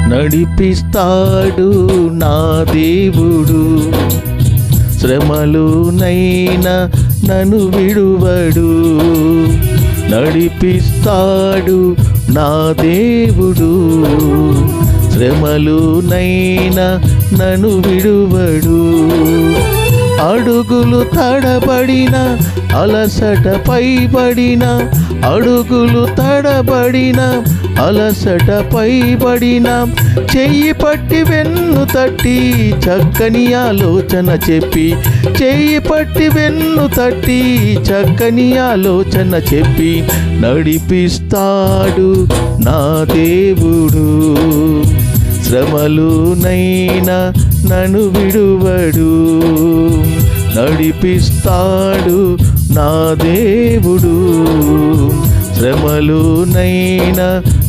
నడిపిస్తాడు నా దేవుడు. శ్రమలోనైనా నన్ను విడువడు. నడిపిస్తాడు నా దేవుడు. శ్రమలోనైనా నన్ను విడువడు. అడుగులు తడబడిన అలసట పైబడిన, అడుగులు తడబడిన అలసట పైబడిన, చెయ్యి పట్టి వెన్ను తట్టి చక్కని ఆలోచన చెప్పి, చెయ్యి పట్టి వెన్ను తట్టి చక్కని ఆలోచన చెప్పి నడిపిస్తాడు నా దేవుడు. శ్రమలోనైనా నన్ను విడువడు. నడిపిస్తాడు నా దేవుడు. శ్రమలోనైనా